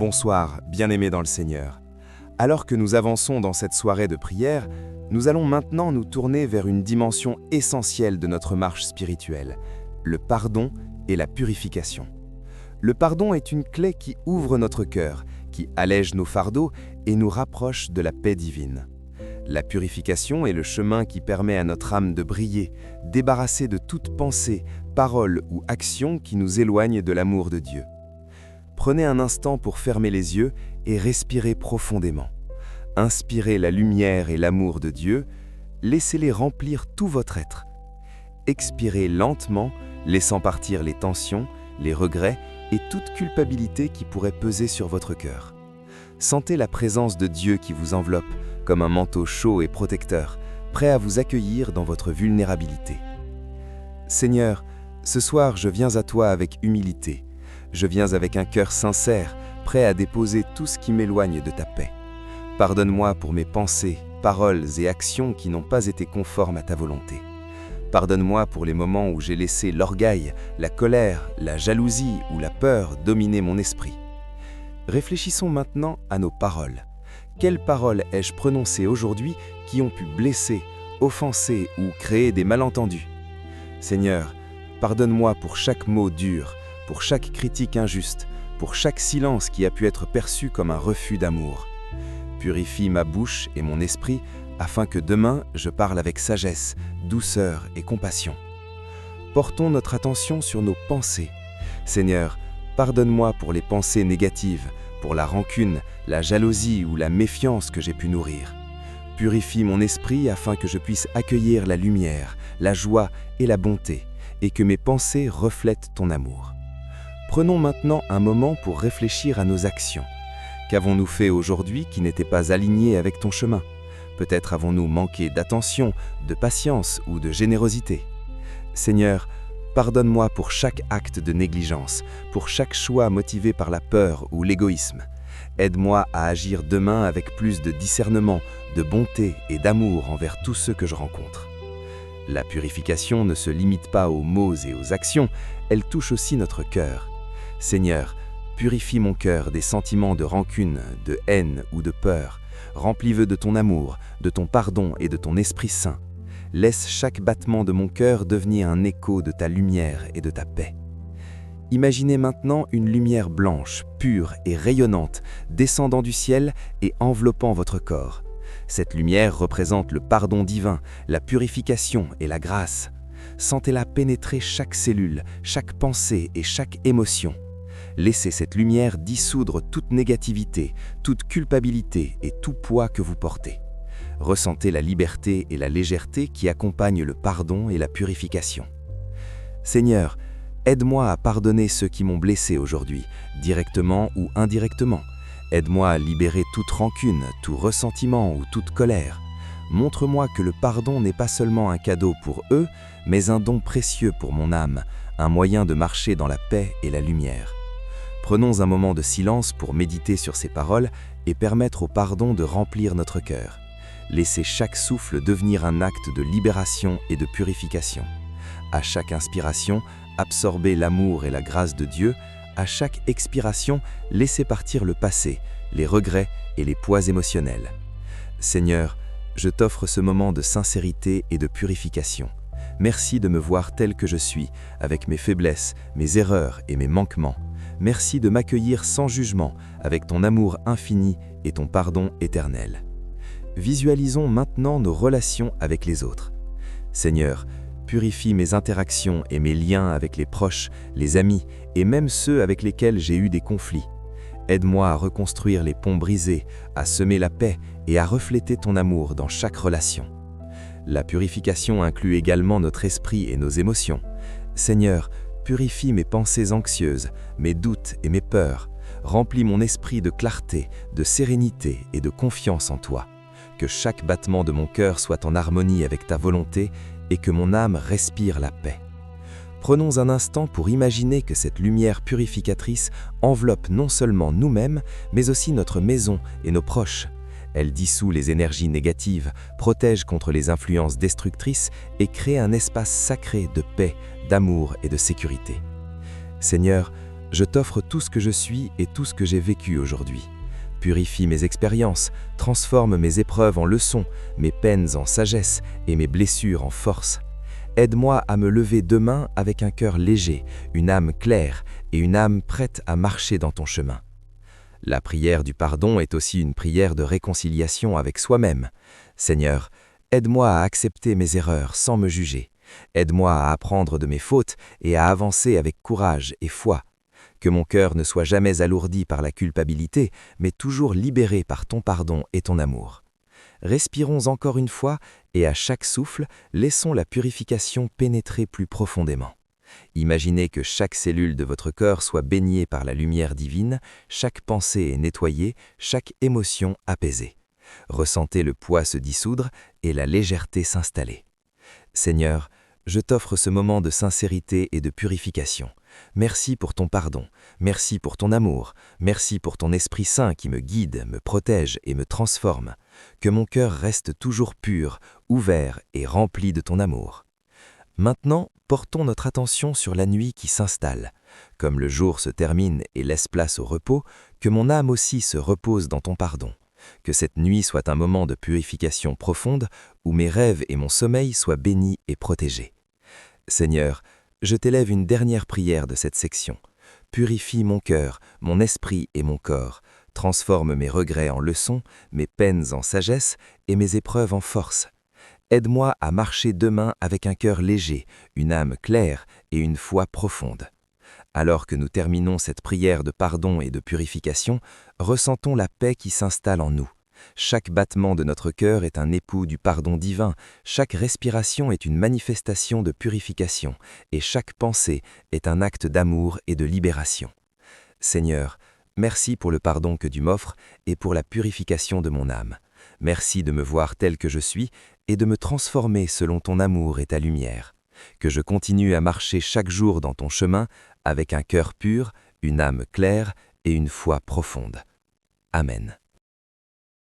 Bonsoir, bien-aimés dans le Seigneur. Alors que nous avançons dans cette soirée de prière, nous allons maintenant nous tourner vers une dimension essentielle de notre marche spirituelle, le pardon et la purification. Le pardon est une clé qui ouvre notre cœur, qui allège nos fardeaux et nous rapproche de la paix divine. La purification est le chemin qui permet à notre âme de briller, débarrassée de toute pensée, parole ou action qui nous éloigne de l'amour de Dieu. Prenez un instant pour fermer les yeux et respirer profondément. Inspirez la lumière et l'amour de Dieu, laissez-les remplir tout votre être. Expirez lentement, laissant partir les tensions, les regrets et toute culpabilité qui pourrait peser sur votre cœur. Sentez la présence de Dieu qui vous enveloppe comme un manteau chaud et protecteur, prêt à vous accueillir dans votre vulnérabilité. Seigneur, ce soir je viens à toi avec humilité. Je viens avec un cœur sincère, prêt à déposer tout ce qui m'éloigne de ta paix. Pardonne-moi pour mes pensées, paroles et actions qui n'ont pas été conformes à ta volonté. Pardonne-moi pour les moments où j'ai laissé l'orgueil, la colère, la jalousie ou la peur dominer mon esprit. Réfléchissons maintenant à nos paroles. Quelles paroles ai-je prononcées aujourd'hui qui ont pu blesser, offenser ou créer des malentendus? Seigneur, pardonne-moi pour chaque mot dur, pour chaque critique injuste, pour chaque silence qui a pu être perçu comme un refus d'amour. Purifie ma bouche et mon esprit afin que demain je parle avec sagesse, douceur et compassion. Portons notre attention sur nos pensées. Seigneur, pardonne-moi pour les pensées négatives, pour la rancune, la jalousie ou la méfiance que j'ai pu nourrir. Purifie mon esprit afin que je puisse accueillir la lumière, la joie et la bonté, et que mes pensées reflètent ton amour. Prenons maintenant un moment pour réfléchir à nos actions. Qu'avons-nous fait aujourd'hui qui n'était pas aligné avec ton chemin? Peut-être avons-nous manqué d'attention, de patience ou de générosité. Seigneur, pardonne-moi pour chaque acte de négligence, pour chaque choix motivé par la peur ou l'égoïsme. Aide-moi à agir demain avec plus de discernement, de bonté et d'amour envers tous ceux que je rencontre. La purification ne se limite pas aux mots et aux actions, elle touche aussi notre cœur. Seigneur, purifie mon cœur des sentiments de rancune, de haine ou de peur. Remplis-le de ton amour, de ton pardon et de ton Esprit Saint. Laisse chaque battement de mon cœur devenir un écho de ta lumière et de ta paix. Imaginez maintenant une lumière blanche, pure et rayonnante, descendant du ciel et enveloppant votre corps. Cette lumière représente le pardon divin, la purification et la grâce. Sentez-la pénétrer chaque cellule, chaque pensée et chaque émotion. Laissez cette lumière dissoudre toute négativité, toute culpabilité et tout poids que vous portez. Ressentez la liberté et la légèreté qui accompagnent le pardon et la purification. Seigneur, aide-moi à pardonner ceux qui m'ont blessé aujourd'hui, directement ou indirectement. Aide-moi à libérer toute rancune, tout ressentiment ou toute colère. Montre-moi que le pardon n'est pas seulement un cadeau pour eux, mais un don précieux pour mon âme, un moyen de marcher dans la paix et la lumière. Prenons un moment de silence pour méditer sur ces paroles et permettre au pardon de remplir notre cœur. Laissez chaque souffle devenir un acte de libération et de purification. À chaque inspiration, absorbez l'amour et la grâce de Dieu. À chaque expiration, laissez partir le passé, les regrets et les poids émotionnels. Seigneur, je t'offre ce moment de sincérité et de purification. Merci de me voir tel que je suis, avec mes faiblesses, mes erreurs et mes manquements. Merci de m'accueillir sans jugement, avec ton amour infini et ton pardon éternel. Visualisons maintenant nos relations avec les autres. Seigneur, purifie mes interactions et mes liens avec les proches, les amis et même ceux avec lesquels j'ai eu des conflits. Aide-moi à reconstruire les ponts brisés, à semer la paix et à refléter ton amour dans chaque relation. La purification inclut également notre esprit et nos émotions. Seigneur, purifie mes pensées anxieuses, mes doutes et mes peurs. Remplis mon esprit de clarté, de sérénité et de confiance en toi. Que chaque battement de mon cœur soit en harmonie avec ta volonté et que mon âme respire la paix. Prenons un instant pour imaginer que cette lumière purificatrice enveloppe non seulement nous-mêmes, mais aussi notre maison et nos proches. Elle dissout les énergies négatives, protège contre les influences destructrices et crée un espace sacré de paix, d'amour et de sécurité. Seigneur, Je t'offre tout ce que je suis et tout ce que j'ai vécu aujourd'hui. Purifie mes expériences, transforme mes épreuves en leçons, mes peines en sagesse et mes blessures en force. Aide-moi à me lever demain avec un cœur léger, une âme claire et une âme prête à marcher dans ton chemin. La prière du pardon est aussi une prière de réconciliation avec soi-même. Seigneur, aide-moi à accepter mes erreurs sans me juger. Aide-moi à apprendre de mes fautes et à avancer avec courage et foi. Que mon cœur ne soit jamais alourdi par la culpabilité, mais toujours libéré par ton pardon et ton amour. Respirons encore une fois et à chaque souffle, laissons la purification pénétrer plus profondément. Imaginez que chaque cellule de votre corps soit baignée par la lumière divine, chaque pensée est nettoyée, chaque émotion apaisée. Ressentez le poids se dissoudre et la légèreté s'installer. Seigneur, je t'offre ce moment de sincérité et de purification. Merci pour ton pardon, merci pour ton amour, merci pour ton Esprit Saint qui me guide, me protège et me transforme. Que mon cœur reste toujours pur, ouvert et rempli de ton amour. Maintenant, portons notre attention sur la nuit qui s'installe. Comme le jour se termine et laisse place au repos, que mon âme aussi se repose dans ton pardon. Que cette nuit soit un moment de purification profonde où mes rêves et mon sommeil soient bénis et protégés. Seigneur, je t'élève une dernière prière de cette section. Purifie mon cœur, mon esprit et mon corps. Transforme mes regrets en leçons, mes peines en sagesse et mes épreuves en force. Aide-moi à marcher demain avec un cœur léger, une âme claire et une foi profonde. Alors que nous terminons cette prière de pardon et de purification, ressentons la paix qui s'installe en nous. Chaque battement de notre cœur est un époux du pardon divin, chaque respiration est une manifestation de purification, et chaque pensée est un acte d'amour et de libération. Seigneur, merci pour le pardon que tu m'offres et pour la purification de mon âme. Merci de me voir tel que je suis et de me transformer selon ton amour et ta lumière. Que je continue à marcher chaque jour dans ton chemin avec un cœur pur, une âme claire et une foi profonde. Amen.